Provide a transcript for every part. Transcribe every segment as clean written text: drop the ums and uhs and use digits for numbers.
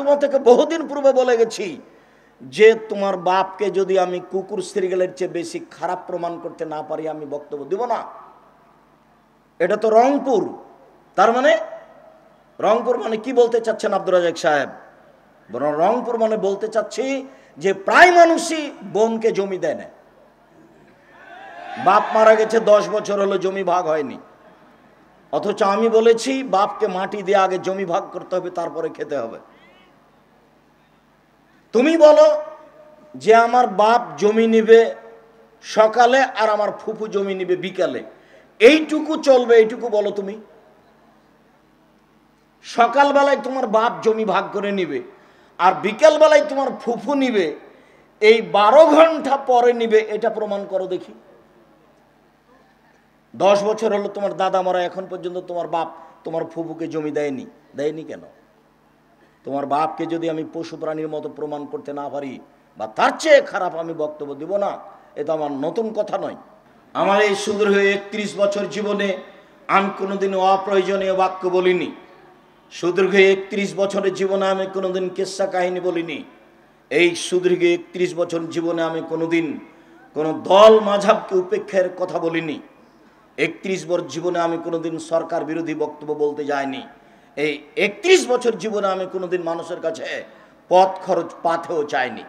তোমাকে বহুদিন পূর্বে বলে গেছি যে তোমার বাপকে যদি আমি কুকুর শ্রীগালের চেয়ে বেশি খারাপ প্রমাণ করতে না পারি আমি বক্তব্য দিব না। এটা তো রংপুর। তার মানে রংপুর মানে কি বলতে চাচ্ছেন আব্দুর রাজ্জাক সাহেব? বরং রংপুর মানে বলতে চাচ্ছি যে প্রায় মানুষই বোনকে জমি দেয় না। বাপ মারা গেছে 10 বছর হলো, জমি ভাগ হয়নি, অথচ আমি বলেছি বাপকে মাটি দিয়ে আগে জমি ভাগ করতে হবে, তারপরে খেতে হবে। তুমি বলো যে আমার বাপ জমি নিবে সকালে আর আমার ফুফু জমি নিবে বিকালে, এইটুকু চলবে? এইটুকু বলো তুমি। সকালবেলায় তোমার বাপ জমি ভাগ করে নিবে আর বিকালবেলায় তোমার ফুফু নিবে, এই 12 ঘন্টা পরে নিবে, এটা প্রমাণ করো দেখি। 10 বছর হলো তোমার দাদা মারা, এখন পর্যন্ত তোমার বাপ তোমার ফুফুকে জমি দেয়নি। দেয়নি কেন? তোমার বাপকে যদি আমি পশু প্রাণীর মতো প্রমাণ করতে না পারি বা তার চেয়ে খারাপ আমি বক্তব্য দিব না, এটা আমার নতুন কথা নয়। আমার এই সুদীর্ঘ 31 বছর জীবনে আমি কোনোদিন অপ্রয়োজনীয় বাক্য বলিনি। সুদীর্ঘ 31 বছরের জীবনে আমি কোনোদিন কিস্সা কাহিনী বলিনি। এই সুদীর্ঘ 31 বছর জীবনে আমি কোনোদিন কোনো দল মাঝাবকে উপেক্ষার কথা বলিনি। 31 বছর জীবনে আমি কোনোদিন সরকার বিরোধী বক্তব্য বলতে যাইনি। এই 31 বছর জীবনে আমি কোনোদিন মানুষের কাছে পথ খরচ পাথেও চাইনি।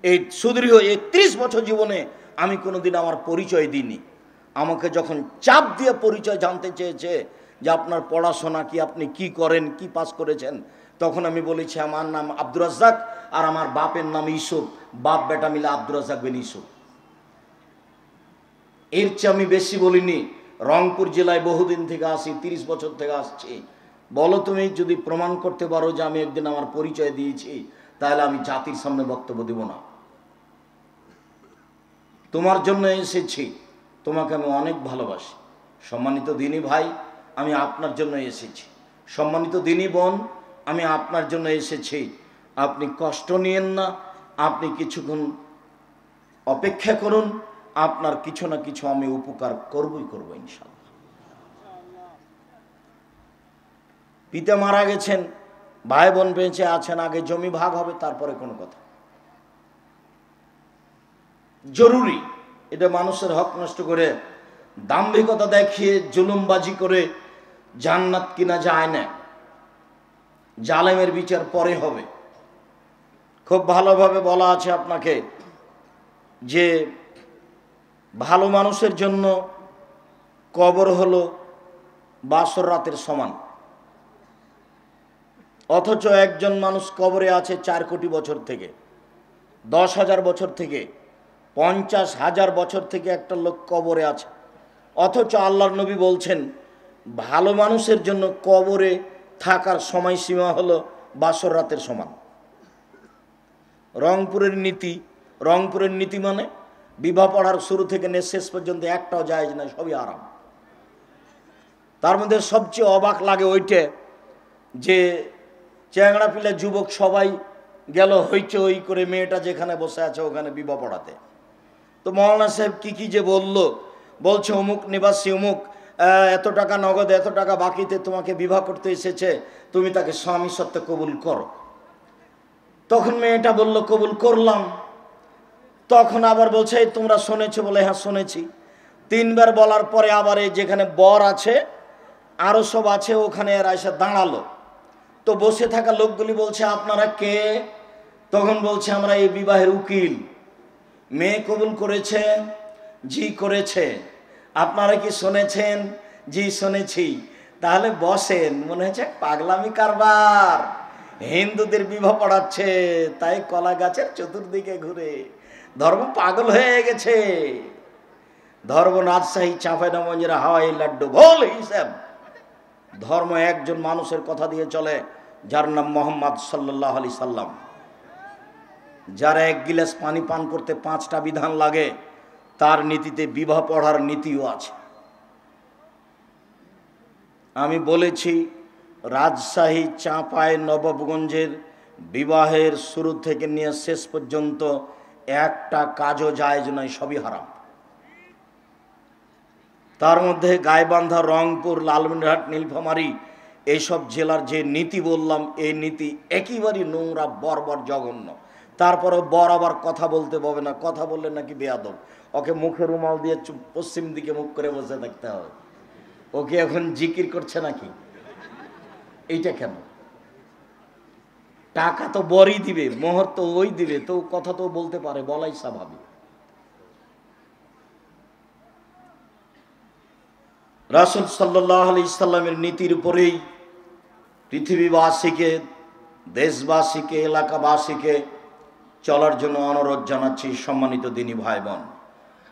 এই সুদীর্ঘ 31 বছর জীবনে আমি কোনোদিন আমার পরিচয় দিইনি। আমাকে যখন চাপ দিয়ে পরিচয় জানতে চেয়েছে যে আপনার পড়াশোনা কি, আপনি কি করেন, কি পাস করেছেন, তখন আমি বলেছি আমার নাম আব্দুর রাজ্জাক আর আমার বাপের নাম ইউসুফ, বাপ বেটা মিলে আব্দুর রাজ্জাক বিন ইউসুফ। এর চেয়ে আমি বেশি বলিনি। রংপুর জেলায় বহুদিন থেকে আসি, 30 বছর থেকে আসছি। বলো তুমি যদি প্রমাণ করতে পারো যে আমি একদিন আমার পরিচয় দিয়েছি, তাহলে আমি জাতির সামনে বক্তব্য দেব না। তোমার জন্য এসেছি, তোমাকে আমি অনেক ভালোবাসি। সম্মানিত দিনী ভাই, আমি আপনার জন্য এসেছি। সম্মানিত দিনী বোন, আমি আপনার জন্য এসেছি। আপনি কষ্ট নিয়েন না, আপনি কিছুক্ষণ অপেক্ষা করুন, আপনার কিছু না কিছু আমি উপকার করবই করব ইনশাআল্লাহ। পিতা মারা গেছেন, ভাই বোন বেঁচে আছেন, আগে জমি ভাগ হবে, তারপরে কোনো কথা। জরুরি। এটা মানুষের হক নষ্ট করে, দাম্ভিকতা দেখিয়ে, জুলুমবাজি করে জান্নাত কিনা যায় না। জালেমের বিচার পরে হবে। খুব ভালোভাবে বলা আছে আপনাকে যে ভালো মানুষের জন্য কবর হলো বাসর রাতের সমান, অথচ একজন মানুষ কবরে আছে 4 কোটি বছর থেকে, 10,000 বছর থেকে, 50,000 বছর থেকে একটা লোক কবরে আছে। অথচ আল্লাহর নবী বলছেন ভালো মানুষের জন্য কবরে থাকার সময়সীমা হলো বাসর রাতের সমান। রংপুরের নীতি, রংপুরের নীতি মানে বিবাহ পড়ার শুরু থেকে শেষ পর্যন্ত একটাও জায়েজ না, সবই আরাম। তার মধ্যে সবচেয়ে অবাক লাগে ওইটা যে চ্যাংড়া পিলা যুবক সবাই গেল হইচই করে, মেয়েটা যেখানে বসে আছে ওখানে বিবাহ পড়াতে। তো মৌলানা সাহেব কি যে বলছে অমুক নিবাসী অমুক এত টাকা নগদ, এত টাকা বাকিতে তোমাকে বিবাহ করতে এসেছে, তুমি তাকে স্বামী সত্ত্বে কবুল করো। তখন মেয়েটা বলল কবুল করলাম। তখন আবার বলছে তোমরা শুনেছো? বলে হ্যাঁ শুনেছি। 3 বার বলার পরে আবার এই যেখানে বর আছে আরো সব আছে ওখানে এরা এসে দাঁড়ালো। তো বসে থাকা লোকগুলি বলছে আপনারা কে? তখন বলছে আমরা এই বিবাহের উকিল। মেয়ে কবুল করেছে? জি করেছে। আপনারা কি শুনেছেন? জি শুনেছি। তাহলে বসেন। মনে হচ্ছে পাগলামি কারবার, হিন্দুদের বিবাহ পড়াচ্ছে, তাই কলা গাছের চতুর্দিকে ঘুরে। ধর্ম পাগল হয়ে গেছে। ধর্ম রাজশাহী চাঁপাইনবাবগঞ্জের হাওয়াই লাড্ডু ভোল হিসাব। ধর্ম একজন মানুষের কথা দিয়ে চলে, যার নাম মোহাম্মদ সাল্লাল্লাহু আলাইহি সাল্লাম। যার 1 গিলাস পানি পান করতে 5টা বিধান লাগে, তার নীতিতে বিবাহ পড়ার নীতিও আছে। আমি বলেছি রাজশাহী চাঁপাইনবাবগঞ্জের বিবাহের শুরু থেকে নিয়ে শেষ পর্যন্ত একটা কাজও জায়েজ নয়, সবই হারাম। তার মধ্যে গাইবান্ধা, রংপুর, লালমনিরহাট, নীলফামারী এইসব জেলার যে নীতি বললাম, এই নীতি একেবারেই নোংরা, বর্বর, জঘন্য। তারপরে বর আবার কথা বলতে পাবে না, কথা বললে নাকি বেয়াদব। ওকে মুখে রুমাল দিয়ে পশ্চিম দিকে মুখ করে বসে থাকতে হবে। ওকে এখন জিকির করছে নাকি? এইটা কেন? টাকা তো বরই দিবে, মোহর তো ওই দিবে, তো কথা তো বলতে পারে, বলাই স্বাভাবিক। রাসূল সাল্লাল্লাহু আলাইহি সাল্লামের নীতির উপরেই পৃথিবীবাসীকে, দেশবাসীকে, এলাকাবাসীকে চলার জন্য অনুরোধ জানাচ্ছি। সম্মানিত দিনী ভাই বোন,